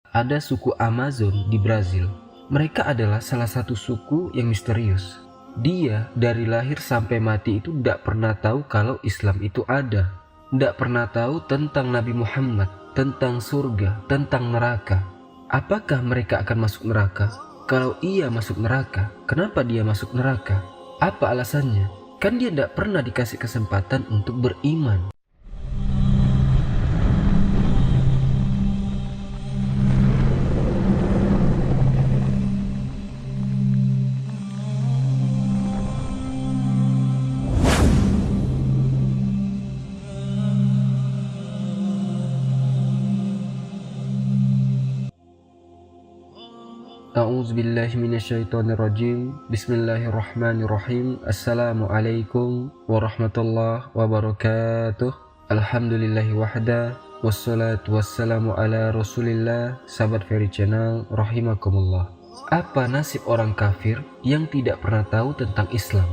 ada suku Amazon di Brazil. Mereka adalah salah satu suku yang misterius. Dia dari lahir sampai mati itu tidak pernah tahu kalau Islam itu ada. Tidak pernah tahu tentang Nabi Muhammad, tentang surga, tentang neraka. Apakah mereka akan masuk neraka? Kalau iya masuk neraka, kenapa dia masuk neraka? Apa alasannya? Kan dia tidak pernah dikasih kesempatan untuk beriman. A'udzubillahi minasyaitonirrajim. Bismillahirrahmanirrahim. Assalamualaikum warahmatullahi wabarakatuh. Alhamdulillahi wahda, wassalatu wassalamu ala rasulillah. Sahabat Ferry Channel, rahimakumullah. Apa nasib orang kafir yang tidak pernah tahu tentang Islam?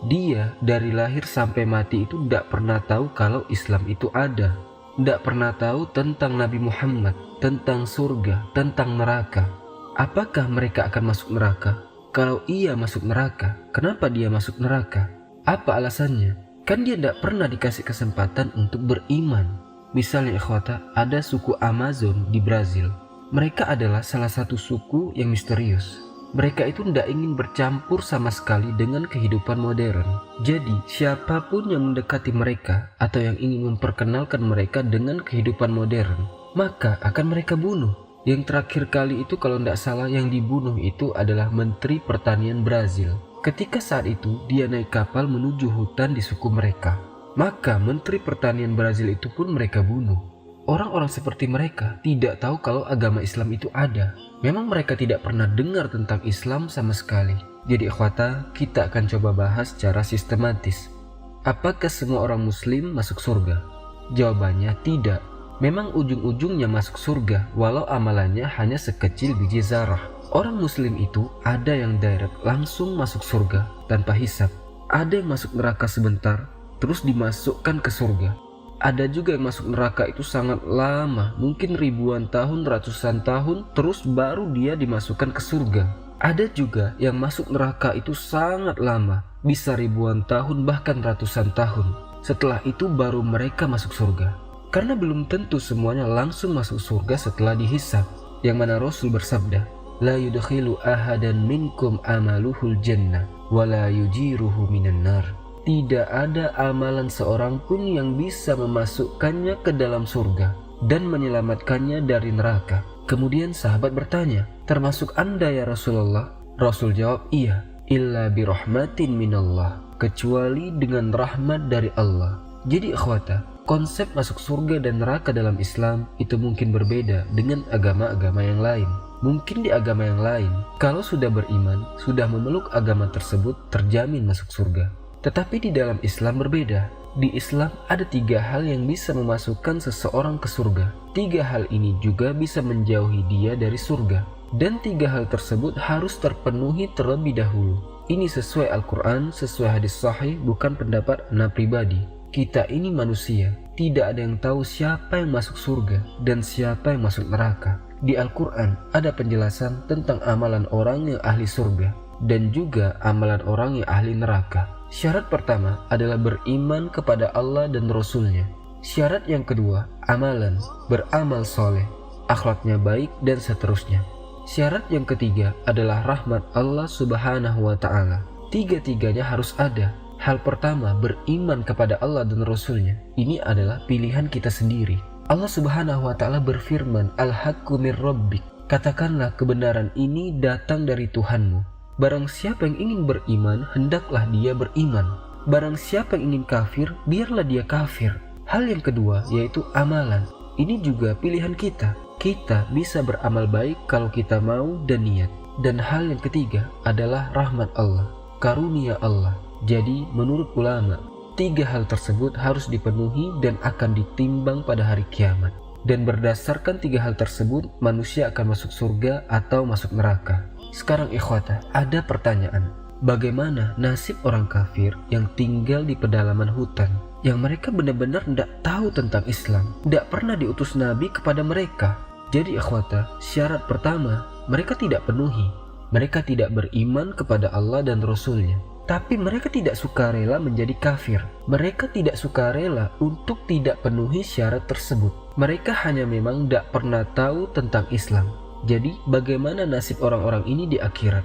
Dia dari lahir sampai mati itu tidak pernah tahu kalau Islam itu ada. Tidak pernah tahu tentang Nabi Muhammad, tentang surga, tentang neraka. Apakah mereka akan masuk neraka? Kalau iya masuk neraka, kenapa dia masuk neraka? Apa alasannya? Kan dia tidak pernah dikasih kesempatan untuk beriman. Misalnya ikhwata, ada suku Amazon di Brazil. Mereka adalah salah satu suku yang misterius. Mereka itu tidak ingin bercampur sama sekali dengan kehidupan modern. Jadi siapapun yang mendekati mereka atau yang ingin memperkenalkan mereka dengan kehidupan modern, maka akan mereka bunuh. Yang terakhir kali itu kalau tidak salah yang dibunuh itu adalah Menteri Pertanian Brazil. Ketika saat itu dia naik kapal menuju hutan di suku mereka, maka Menteri Pertanian Brazil itu pun mereka bunuh. Orang-orang seperti mereka tidak tahu kalau agama Islam itu ada. Memang mereka tidak pernah dengar tentang Islam sama sekali. Jadi ikhwata, kita akan coba bahas secara sistematis. Apakah semua orang muslim masuk surga? Jawabannya tidak. Memang ujung-ujungnya masuk surga, walau amalannya hanya sekecil biji zarah. Orang muslim itu ada yang direct langsung masuk surga tanpa hisab. Ada yang masuk neraka sebentar, terus dimasukkan ke surga. Ada juga yang masuk neraka itu sangat lama, mungkin ribuan tahun, ratusan tahun, terus baru dia dimasukkan ke surga. Ada juga yang masuk neraka itu sangat lama, bisa ribuan tahun bahkan ratusan tahun. Setelah itu baru mereka masuk surga. Karena belum tentu semuanya langsung masuk surga setelah dihisab. Yang mana Rasul bersabda, La yudkhilu ahadan minkum amaluhul jannah, wa la yujiruhu minan nar. Tidak ada amalan seorang pun yang bisa memasukkannya ke dalam surga dan menyelamatkannya dari neraka. Kemudian sahabat bertanya, termasuk anda ya Rasulullah? Rasul jawab, iya, illa birahmatin minallah, kecuali dengan rahmat dari Allah. Jadi ikhwata, konsep masuk surga dan neraka dalam Islam itu mungkin berbeda dengan agama-agama yang lain. Mungkin di agama yang lain, kalau sudah beriman, sudah memeluk agama tersebut, terjamin masuk surga. Tetapi di dalam Islam berbeda. Di Islam ada 3 hal yang bisa memasukkan seseorang ke surga. 3 hal ini juga bisa menjauhi dia dari surga. Dan 3 hal tersebut harus terpenuhi terlebih dahulu. Ini sesuai Al-Quran, sesuai hadis sahih, bukan pendapat ana pribadi. Kita ini manusia, tidak ada yang tahu siapa yang masuk surga dan siapa yang masuk neraka. Di Al-Quran ada penjelasan tentang amalan orang yang ahli surga dan juga amalan orang yang ahli neraka. Syarat pertama adalah beriman kepada Allah dan Rasul-Nya. Syarat yang kedua, amalan, beramal soleh, akhlaknya baik dan seterusnya. Syarat yang ketiga adalah rahmat Allah Subhanahu wa Ta'ala. Tiga-tiganya harus ada. Hal pertama, beriman kepada Allah dan Rasul-Nya. Ini adalah pilihan kita sendiri. Allah Subhanahu wa Ta'ala berfirman, Al-haqqu mir rabbik. Katakanlah kebenaran ini datang dari Tuhanmu. Barang siapa yang ingin beriman, hendaklah dia beriman. Barang siapa yang ingin kafir, biarlah dia kafir. Hal yang kedua yaitu amalan. Ini juga pilihan kita. Kita bisa beramal baik kalau kita mau dan niat. Dan hal yang ketiga adalah rahmat Allah, karunia Allah. Jadi menurut ulama, 3 hal tersebut harus dipenuhi dan akan ditimbang pada hari kiamat. Dan berdasarkan 3 hal tersebut, manusia akan masuk surga atau masuk neraka. Sekarang ikhwata, ada pertanyaan. Bagaimana nasib orang kafir yang tinggal di pedalaman hutan, yang mereka benar-benar tidak tahu tentang Islam, tidak pernah diutus Nabi kepada mereka? Jadi akhwata, syarat pertama mereka tidak penuhi. Mereka tidak beriman kepada Allah dan Rasul-Nya. Tapi mereka tidak sukarela menjadi kafir. Mereka tidak sukarela untuk tidak penuhi syarat tersebut. Mereka hanya memang tidak pernah tahu tentang Islam. Jadi bagaimana nasib orang-orang ini di akhirat?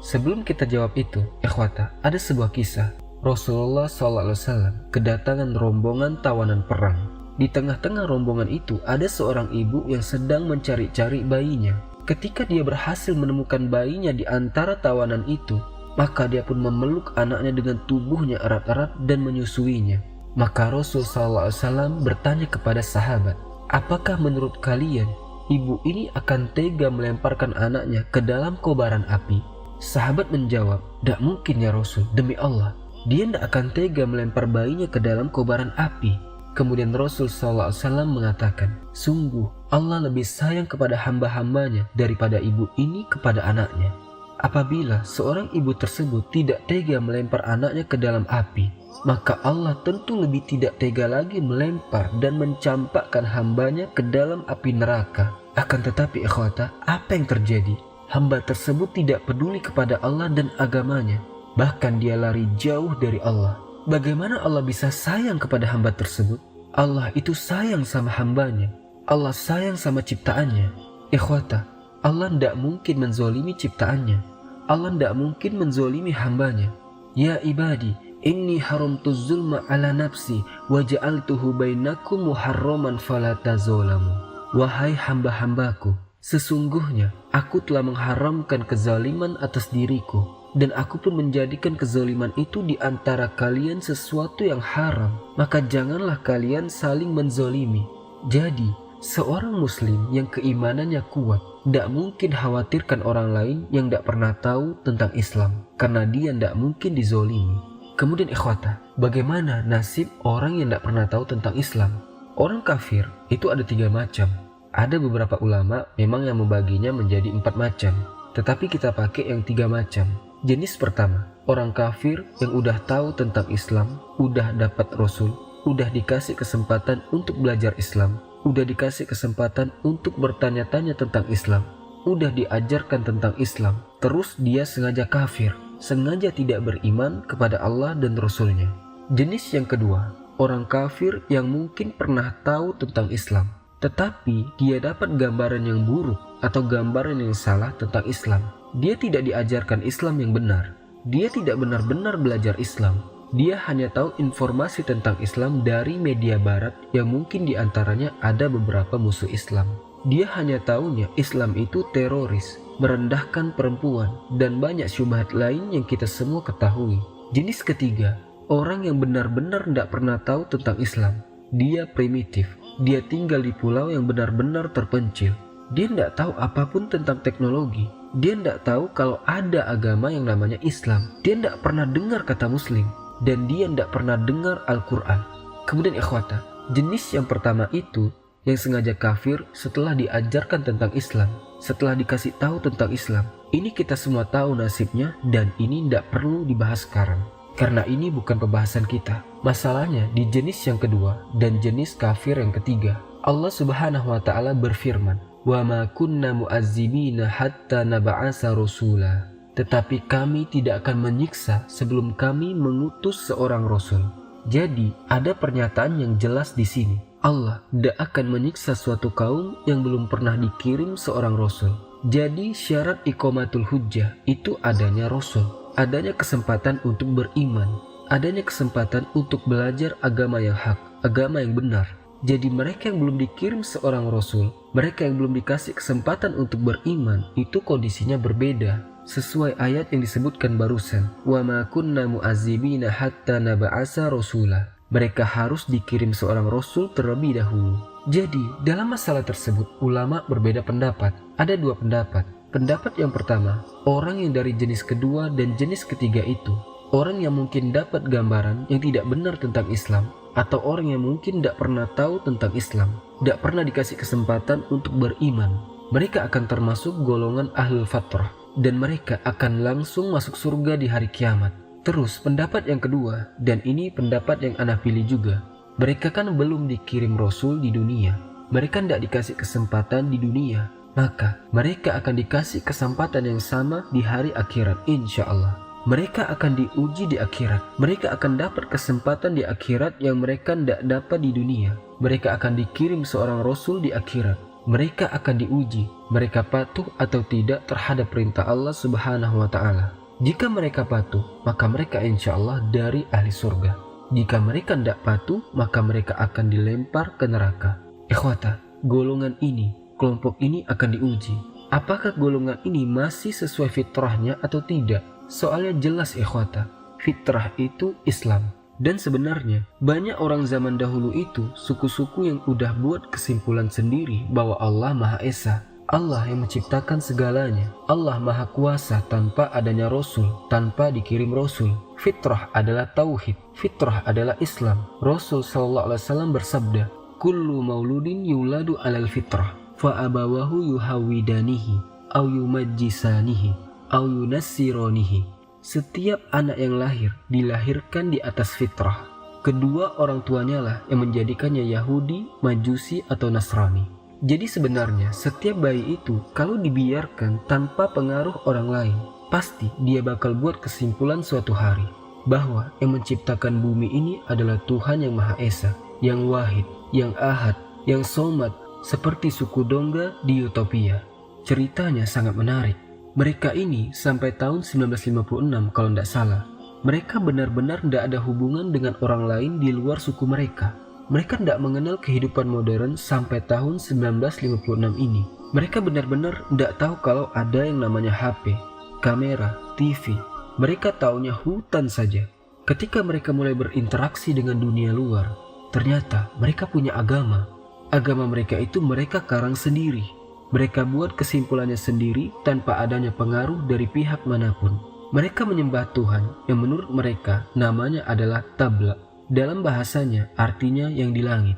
Sebelum kita jawab itu, ikhwata, ada sebuah kisah. Rasulullah SAW kedatangan rombongan tawanan perang. Di tengah-tengah rombongan itu ada seorang ibu yang sedang mencari-cari bayinya. Ketika dia berhasil menemukan bayinya di antara tawanan itu, maka dia pun memeluk anaknya dengan tubuhnya erat-erat dan menyusuinya. Maka Rasul SAW bertanya kepada sahabat, apakah menurut kalian ibu ini akan tega melemparkan anaknya ke dalam kobaran api? Sahabat menjawab, tidak mungkin ya Rasul, demi Allah, dia tidak akan tega melempar bayinya ke dalam kobaran api. Kemudian Rasul SAW mengatakan, sungguh Allah lebih sayang kepada hamba-hambanya daripada ibu ini kepada anaknya. Apabila seorang ibu tersebut tidak tega melempar anaknya ke dalam api, maka Allah tentu lebih tidak tega lagi melempar dan mencampakkan hambanya ke dalam api neraka. Akan tetapi ikhwata, apa yang terjadi? Hamba tersebut tidak peduli kepada Allah dan agamanya. Bahkan dia lari jauh dari Allah. Bagaimana Allah bisa sayang kepada hamba tersebut? Allah itu sayang sama hambanya. Allah sayang sama ciptaannya. Ikhwata, Allah tidak mungkin menzolimi ciptaannya. Allah tidak mungkin menzolimi hambanya. Ya ibadi, inni haramtu zulma ala nafsi wa ja'altuhu bainakum muharraman fala tazalamu. Wahai hamba-hambaku, sesungguhnya aku telah mengharamkan kezaliman atas diriku, dan aku pun menjadikan kezaliman itu di antara kalian sesuatu yang haram, maka janganlah kalian saling menzolimi. Jadi, seorang muslim yang keimanannya kuat tidak mungkin khawatirkan orang lain yang tidak pernah tahu tentang Islam, karena dia tidak mungkin dizolimi. Kemudian ikhwata, bagaimana nasib orang yang tidak pernah tahu tentang Islam? Orang kafir itu ada 3 macam. Ada beberapa ulama memang yang membaginya menjadi 4 macam, tetapi kita pakai yang 3 macam. Jenis pertama, orang kafir yang udah tahu tentang Islam, udah dapat Rasul, udah dikasih kesempatan untuk belajar Islam, udah dikasih kesempatan untuk bertanya-tanya tentang Islam, udah diajarkan tentang Islam, terus dia sengaja kafir, sengaja tidak beriman kepada Allah dan Rasul-Nya. Jenis yang kedua, orang kafir yang mungkin pernah tahu tentang Islam, tetapi dia dapat gambaran yang buruk atau gambaran yang salah tentang Islam. Dia tidak diajarkan Islam yang benar. Dia tidak benar-benar belajar Islam. Dia hanya tahu informasi tentang Islam dari media barat yang mungkin diantaranya ada beberapa musuh Islam. Dia hanya tahunya Islam itu teroris, merendahkan perempuan, dan banyak syubhat lain yang kita semua ketahui. Jenis ketiga, orang yang benar-benar tidak pernah tahu tentang Islam. Dia primitif. Dia tinggal di pulau yang benar-benar terpencil. Dia tidak tahu apapun tentang teknologi. Dia tidak tahu kalau ada agama yang namanya Islam. Dia tidak pernah dengar kata Muslim. Dan dia tidak pernah dengar Al-Quran. Kemudian ikhwata, jenis yang pertama itu yang sengaja kafir setelah diajarkan tentang Islam, setelah dikasih tahu tentang Islam. Ini kita semua tahu nasibnya, dan ini tidak perlu dibahas sekarang, karena ini bukan pembahasan kita. Masalahnya di jenis yang kedua dan jenis kafir yang ketiga. Allah Subhanahu wa Ta'ala berfirman, "Wa ma kunna mu'azzibina hatta nab'asa rasula." Tetapi kami tidak akan menyiksa sebelum kami mengutus seorang rasul. Jadi ada pernyataan yang jelas di sini. Allah tidak akan menyiksa suatu kaum yang belum pernah dikirim seorang rasul. Jadi syarat iqamatul hujjah itu adanya rasul, adanya kesempatan untuk beriman, adanya kesempatan untuk belajar agama yang hak, agama yang benar. Jadi mereka yang belum dikirim seorang rasul, mereka yang belum dikasih kesempatan untuk beriman, itu kondisinya berbeda. Sesuai ayat yang disebutkan barusan, wa ma kunna mu'azzibina hatta nab'asa rasula. Mereka harus dikirim seorang rasul terlebih dahulu. Jadi dalam masalah tersebut ulama berbeda pendapat. Ada 2 pendapat. Pendapat yang pertama, orang yang dari jenis kedua dan jenis ketiga itu, orang yang mungkin dapat gambaran yang tidak benar tentang Islam, atau orang yang mungkin tidak pernah tahu tentang Islam, tidak pernah dikasih kesempatan untuk beriman. Mereka akan termasuk golongan ahlul fatrah, dan mereka akan langsung masuk surga di hari kiamat. Terus pendapat yang kedua, dan ini pendapat yang ana pilih juga, mereka kan belum dikirim rasul di dunia. mereka tidak dikasih kesempatan di dunia, maka mereka akan dikasih kesempatan yang sama di hari akhirat insya Allah. Mereka akan diuji di akhirat. Mereka akan dapat kesempatan di akhirat yang mereka tidak dapat di dunia. Mereka akan dikirim seorang rasul di akhirat. Mereka akan diuji, mereka patuh atau tidak terhadap perintah Allah Subhanahu wa Ta'ala. Jika mereka patuh, maka mereka insya Allah dari ahli surga. Jika mereka tidak patuh, maka mereka akan dilempar ke neraka. Ikhwata, golongan ini, kelompok ini akan diuji. Apakah golongan ini masih sesuai fitrahnya atau tidak? Soalnya jelas ikhwata, fitrah itu Islam. Dan sebenarnya banyak orang zaman dahulu itu suku-suku yang udah buat kesimpulan sendiri bahwa Allah Maha Esa, Allah yang menciptakan segalanya, Allah Maha Kuasa tanpa adanya Rasul, tanpa dikirim Rasul. Fitrah adalah tauhid, fitrah adalah Islam. Rasul SAW bersabda, kullu mauludin yuladu alal fitrah, fa abawahu yuhawidanihi, au yumajjisanihi, au yunassironihi. Setiap anak yang lahir dilahirkan di atas fitrah. Kedua orang tuanya lah yang menjadikannya Yahudi, Majusi atau Nasrani. Jadi sebenarnya setiap bayi itu kalau dibiarkan tanpa pengaruh orang lain, pasti dia bakal buat kesimpulan suatu hari bahwa yang menciptakan bumi ini adalah Tuhan yang Maha Esa, yang Wahid, yang Ahad, yang Somad, seperti suku Dongga di Utopia. Ceritanya sangat menarik. Mereka ini sampai tahun 1956 kalau tidak salah, mereka benar-benar tidak ada hubungan dengan orang lain di luar suku mereka. Mereka tidak mengenal kehidupan modern sampai tahun 1956 ini. Mereka benar-benar tidak tahu kalau ada yang namanya HP, kamera, TV. Mereka taunya hutan saja. Ketika mereka mulai berinteraksi dengan dunia luar, ternyata mereka punya agama. Agama mereka itu mereka karang sendiri. Mereka buat kesimpulannya sendiri tanpa adanya pengaruh dari pihak manapun. Mereka menyembah Tuhan yang menurut mereka namanya adalah Tabla. Dalam bahasanya artinya yang di langit.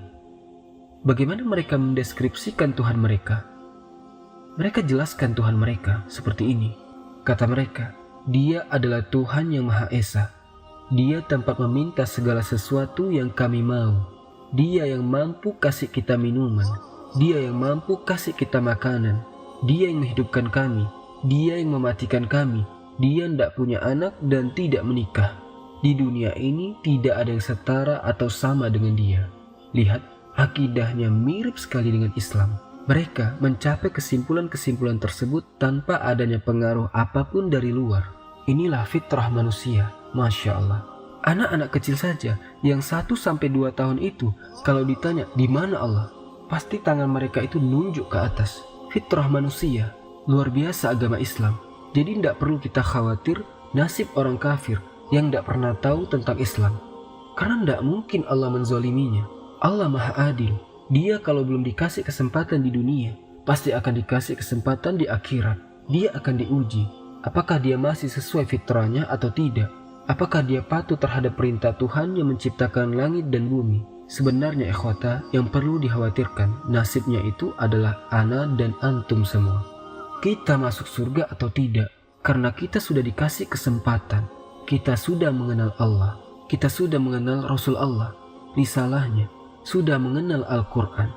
Bagaimana mereka mendeskripsikan Tuhan mereka? Mereka jelaskan Tuhan mereka seperti ini. Kata mereka, Dia adalah Tuhan yang Maha Esa. Dia tempat meminta segala sesuatu yang kami mau. Dia yang mampu kasih kita minuman. Dia yang mampu kasih kita makanan. Dia yang menghidupkan kami. Dia yang mematikan kami. Dia tidak punya anak dan tidak menikah. Di dunia ini tidak ada yang setara atau sama dengan Dia. Lihat, akidahnya mirip sekali dengan Islam. Mereka mencapai kesimpulan-kesimpulan tersebut tanpa adanya pengaruh apapun dari luar. Inilah fitrah manusia, Masya Allah. Anak-anak kecil saja yang 1-2 tahun itu, kalau ditanya di mana Allah, pasti tangan mereka itu nunjuk ke atas. Fitrah manusia, luar biasa agama Islam. Jadi tidak perlu kita khawatir nasib orang kafir yang tidak pernah tahu tentang Islam. Karena tidak mungkin Allah menzoliminya. Allah Maha Adil. Dia kalau belum dikasih kesempatan di dunia, pasti akan dikasih kesempatan di akhirat. Dia akan diuji. Apakah dia masih sesuai fitrahnya atau tidak? Apakah dia patuh terhadap perintah Tuhan yang menciptakan langit dan bumi? Sebenarnya ikhwata, yang perlu dikhawatirkan nasibnya itu adalah ana dan antum semua. Kita masuk surga atau tidak, karena kita sudah dikasih kesempatan. Kita sudah mengenal Allah, kita sudah mengenal Rasul Allah, risalahnya, sudah mengenal Al-Quran.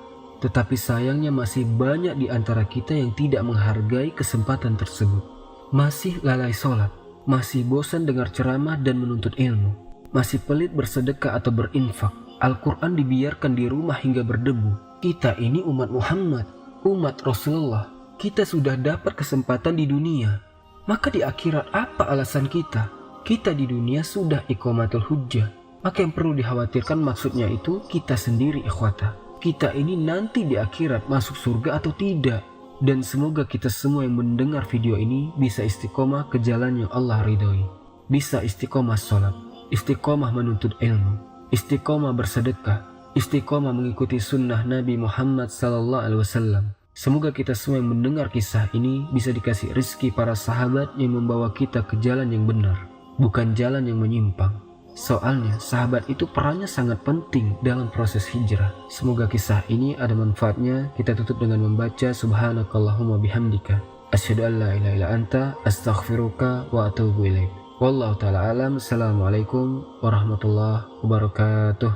Tetapi sayangnya masih banyak di antara kita yang tidak menghargai kesempatan tersebut. Masih lalai sholat, masih bosan dengar ceramah dan menuntut ilmu, masih pelit bersedekah atau berinfak. Al-Quran dibiarkan di rumah hingga berdebu. Kita ini umat Muhammad, umat Rasulullah. Kita sudah dapat kesempatan di dunia. Maka di akhirat apa alasan kita? Kita di dunia sudah iqamatul hujjah. Maka yang perlu dikhawatirkan maksudnya itu kita sendiri ikhwata. Kita ini nanti di akhirat masuk surga atau tidak. Dan semoga kita semua yang mendengar video ini bisa istiqomah ke jalan yang Allah ridhoi. Bisa istiqomah sholat, istiqomah menuntut ilmu, istiqomah bersedekah, istiqomah mengikuti sunnah Nabi Muhammad SAW. Semoga kita semua yang mendengar kisah ini bisa dikasih rizki para sahabat yang membawa kita ke jalan yang benar, bukan jalan yang menyimpang. Soalnya sahabat itu perannya sangat penting dalam proses hijrah. Semoga kisah ini ada manfaatnya. Kita tutup dengan membaca Subhanakallahumma bihamdika asyhadu an la ilaha illa anta astaghfiruka wa atubu ilaik. Wallahu ta'ala alam. Assalamualaikum warahmatullahi wabarakatuh.